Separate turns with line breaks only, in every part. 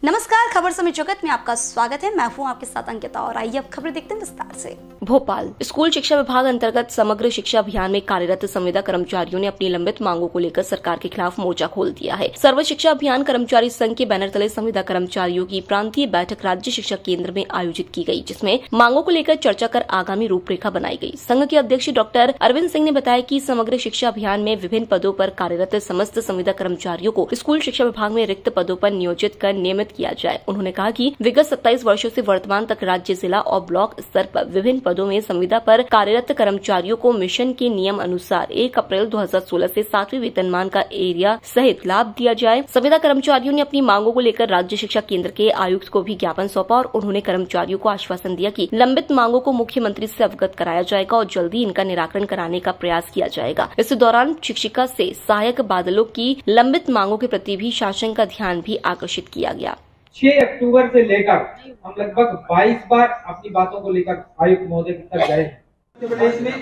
नमस्कार, खबर समय जगत में आपका स्वागत है। मैं हूं आपके साथ अंकिता और आइए अब खबर देखते हैं विस्तार से। भोपाल स्कूल शिक्षा विभाग अंतर्गत समग्र शिक्षा अभियान में कार्यरत संविदा कर्मचारियों ने अपनी लंबित मांगों को लेकर सरकार के खिलाफ मोर्चा खोल दिया है। सर्व शिक्षा अभियान कर्मचारी संघ के बैनर तले संविदा कर्मचारियों की प्रांतीय बैठक राज्य शिक्षा केंद्र में आयोजित की गई, जिसमें मांगों को लेकर चर्चा कर आगामी रूपरेखा बनाई गई। संघ के अध्यक्ष डॉक्टर अरविंद सिंह ने बताया कि समग्र शिक्षा अभियान में विभिन्न पदों पर कार्यरत समस्त संविदा कर्मचारियों को स्कूल शिक्षा विभाग में रिक्त पदों पर नियोजित कर नियमित किया जाए। उन्होंने कहा कि विगत 27 वर्षों से वर्तमान तक राज्य, जिला और ब्लॉक स्तर पर विभिन्न पदों में संविदा पर कार्यरत कर्मचारियों को मिशन के नियम अनुसार 1 अप्रैल 2016 से 7वें वेतनमान का एरिया सहित लाभ दिया जाए। संविदा कर्मचारियों ने अपनी मांगों को लेकर राज्य शिक्षा केंद्र के आयुक्त को भी ज्ञापन सौंपा और उन्होंने कर्मचारियों को आश्वासन दिया कि लंबित मांगों को मुख्यमंत्री से अवगत कराया जाएगा और जल्दी इनका निराकरण कराने का प्रयास किया जाएगा। इस दौरान शिक्षिका से सहायक बादलों की लंबित मांगों के प्रति भी शासन का ध्यान भी आकर्षित किया गया।
6 अक्टूबर से लेकर हम लगभग 22 बार अपनी बातों को लेकर आयुक्त महोदय तक गए हैं। मध्य प्रदेश में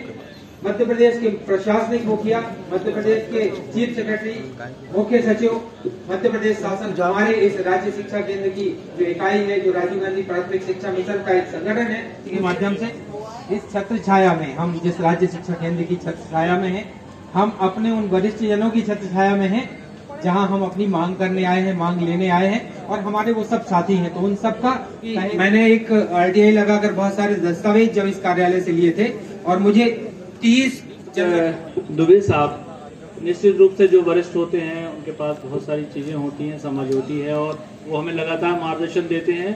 मध्य प्रदेश के प्रशासनिक मुखिया, मध्य प्रदेश के चीफ सेक्रेटरी, मुख्य सचिव, मध्य प्रदेश शासन, हमारे इस राज्य शिक्षा केंद्र की जो इकाई है, जो राजीव गांधी प्राथमिक शिक्षा मिशन का एक संगठन है, इसके माध्यम से इस छत्र छाया में, हम जिस राज्य शिक्षा केंद्र की छत्र छाया में है, हम अपने उन वरिष्ठ जनों की छत्र छाया में है जहां हम अपनी मांग करने आए हैं, मांग लेने आए हैं और हमारे वो सब साथी हैं। तो उन सब का मैंने एक RTI लगाकर बहुत सारे दस्तावेज जब इस कार्यालय से लिए थे और मुझे 30
दुबे साहब निश्चित रूप से जो वरिष्ठ होते हैं उनके पास बहुत सारी चीजें होती हैं, समझ होती है और वो हमें लगातार मार्गदर्शन देते हैं।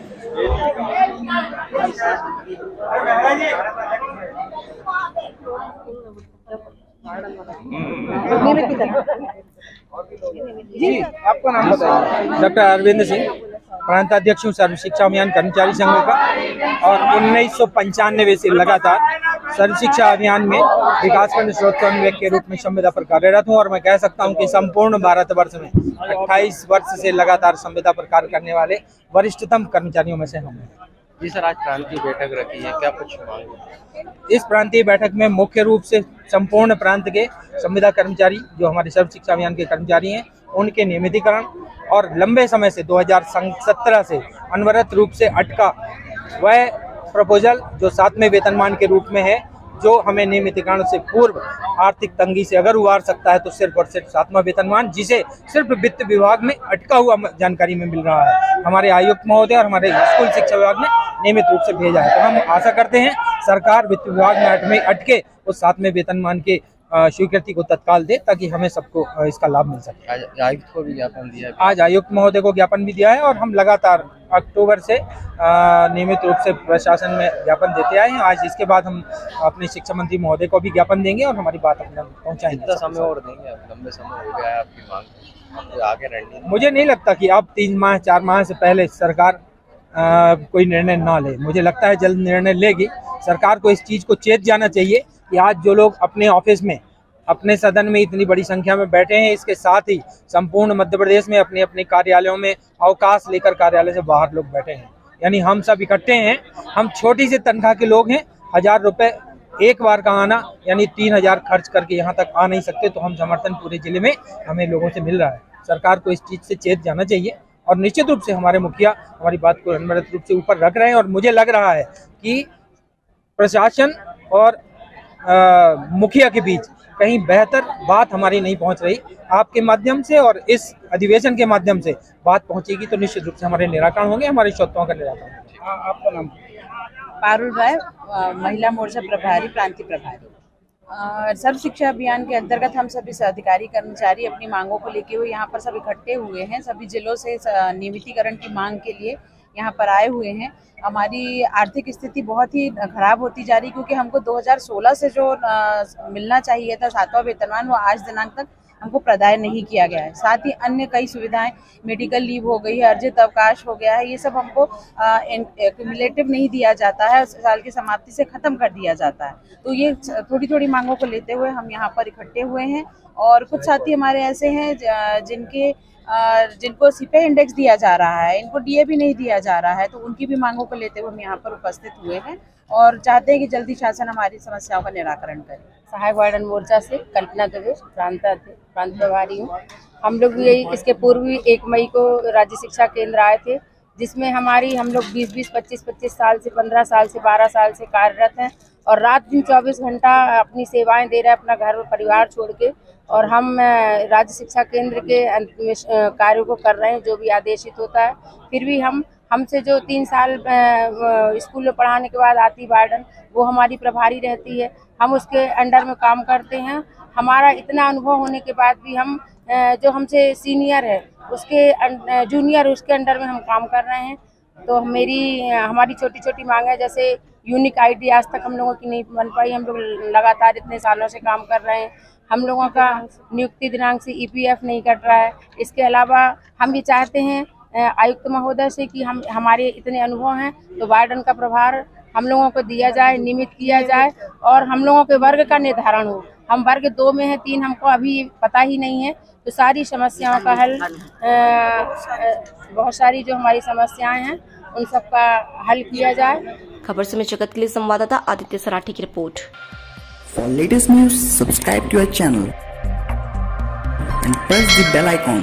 जी, आपका नाम बताइए। डॉक्टर अरविंद सिंह, प्रांताध्यक्ष हूँ सर्व शिक्षा अभियान कर्मचारी संघ का और 1995 से लगातार सर्व शिक्षा अभियान में विकासखंड स्रोतोन्वेषक के रूप में संविदा पर कार्यरत हूँ और मैं कह सकता हूँ कि संपूर्ण भारतवर्ष में 28 वर्ष से लगातार संविदा पर कार्य करने वाले वरिष्ठतम कर्मचारियों में से हम हैं।
जी सर, आज प्रांतीय बैठक रखी है, क्या कुछ मांग?
इस प्रांतीय बैठक में मुख्य रूप से संपूर्ण प्रांत के संविदा कर्मचारी जो हमारे सर्व शिक्षा अभियान के कर्मचारी हैं, उनके नियमितीकरण और लंबे समय से 2017 से अनवरत रूप से अटका वह प्रपोजल जो 7वें वेतनमान के रूप में है, जो हमें नियमितीकरण से पूर्व आर्थिक तंगी से अगर उबार सकता है तो सिर्फ और सिर्फ 7वां वेतनमान, जिसे सिर्फ वित्त विभाग में अटका हुआ जानकारी में मिल रहा है। हमारे आयुक्त महोदय और हमारे स्कूल शिक्षा विभाग ने नियमित रूप से भेजा है। तो हम आशा करते हैं सरकार वित्त विभाग में अटके उस 7वें वेतनमान के स्वीकृति को तत्काल दे ताकि हमें सबको इसका लाभ मिल सके।
आज आयुक्त को भी ज्ञापन दिया है?
आज आयुक्त महोदय को ज्ञापन भी दिया है और हम लगातार अक्टूबर से नियमित रूप से प्रशासन में ज्ञापन देते आए हैं। आज इसके बाद हम अपने शिक्षा मंत्री महोदय को भी ज्ञापन देंगे और हमारी बात अपना पहुँचाएंगे।
कितना समय और देंगे? लंबे समय हो गया है आपकी मांग, आगे रणनीति?
मुझे नहीं लगता कि अब 3 माह 4 माह से पहले सरकार कोई निर्णय ना ले। मुझे लगता है जल्द निर्णय लेगी। सरकार को इस चीज को चेत जाना चाहिए कि आज जो लोग अपने ऑफिस में, अपने सदन में इतनी बड़ी संख्या में बैठे हैं, इसके साथ ही संपूर्ण मध्य प्रदेश में अपने अपने कार्यालयों में अवकाश लेकर कार्यालय से बाहर लोग बैठे हैं, यानी हम सब इकट्ठे हैं। हम छोटी सी तनख्वाह के लोग हैं, 1000 रुपए एक बार का आना यानी 3000 खर्च करके यहाँ तक आ नहीं सकते। तो हम समर्थन पूरे जिले में हमें लोगों से मिल रहा है। सरकार को इस चीज से चेत जाना चाहिए और निश्चित रूप से हमारे मुखिया हमारी बात को अनवरत रूप से ऊपर रख रहे हैं और मुझे लग रहा है कि प्रशासन और मुखिया के बीच कहीं बेहतर बात हमारी नहीं पहुंच रही। आपके माध्यम से और इस अधिवेशन के माध्यम से बात पहुंचेगी तो निश्चित रूप से हमारे निराकरण होंगे, हमारी शर्तों का निराकरण। आपका नाम?
पारुल राय, महिला मोर्चा प्रभारी, प्रांतीय प्रभारी। सर्व शिक्षा अभियान के अंतर्गत हम सभी अधिकारी कर्मचारी अपनी मांगों को लेके हुए यहाँ पर सब इकट्ठे हुए हैं। सभी जिलों से नियमितीकरण की मांग के लिए यहाँ पर आए हुए हैं। हमारी आर्थिक स्थिति बहुत ही खराब होती जा रही, क्योंकि हमको 2016 से जो मिलना चाहिए था 7वां वेतनमान, वो आज दिनांक तक हमको प्रदान नहीं किया गया है। साथ ही अन्य कई सुविधाएं, मेडिकल लीव हो गई है, अर्जित अवकाश हो गया है, ये सब हमको क्यूमुलेटिव नहीं दिया जाता है, साल की समाप्ति से खत्म कर दिया जाता है। तो ये थोड़ी थोड़ी मांगों को लेते हुए हम यहाँ पर इकट्ठे हुए हैं और कुछ साथी हमारे ऐसे हैं जिनको सीपे इंडेक्स दिया जा रहा है, इनको DA भी नहीं दिया जा रहा है, तो उनकी भी मांगों को लेते हुए हम यहाँ पर उपस्थित हुए हैं और चाहते हैं कि जल्दी शासन हमारी समस्याओं का निराकरण करे। सहायक वार्डन मोर्चा से कल्पना दुबे प्रांत प्रभारी हूँ। हम लोग यही इसके पूर्व 1 मई को राज्य शिक्षा केंद्र आए थे, जिसमें हम लोग 20-20, 25-25 साल से 15 साल से 12 साल से कार्यरत हैं और रात दिन 24 घंटा अपनी सेवाएं दे रहे हैं अपना घर और परिवार छोड़ के। और हम राज्य शिक्षा केंद्र के कार्यों को कर रहे हैं जो भी आदेशित होता है। फिर भी हमसे जो 3 साल स्कूल में पढ़ाने के बाद आती वार्डन, वो हमारी प्रभारी रहती है। हम उसके अंडर में काम करते हैं। हमारा इतना अनुभव होने के बाद भी हम जो हमसे सीनियर है उसके जूनियर उसके अंडर में हम काम कर रहे हैं। तो हमारी छोटी छोटी मांग है, जैसे यूनिक आईडी आज तक हम लोगों की नहीं बन पाई। हम लोग लगातार इतने सालों से काम कर रहे हैं। हम लोगों का नियुक्ति दिनांक से EPF नहीं कट रहा है। इसके अलावा हम ये चाहते हैं आयुक्त महोदय से कि हमारे इतने अनुभव हैं तो वार्डन का प्रभार हम लोगों को दिया जाए, नियमित किया जाए और हम लोगों के वर्ग का निर्धारण हो। हम वर्ग 2 में हैं, 3 हमको अभी पता ही नहीं है। तो सारी समस्याओं का हल, बहुत सारी जो हमारी समस्याएं हैं उन सब का हल किया जाए।
खबर समय जगत के लिए संवाददाता आदित्य सराठी की report.
For latest news, subscribe to our channel and press the bell icon.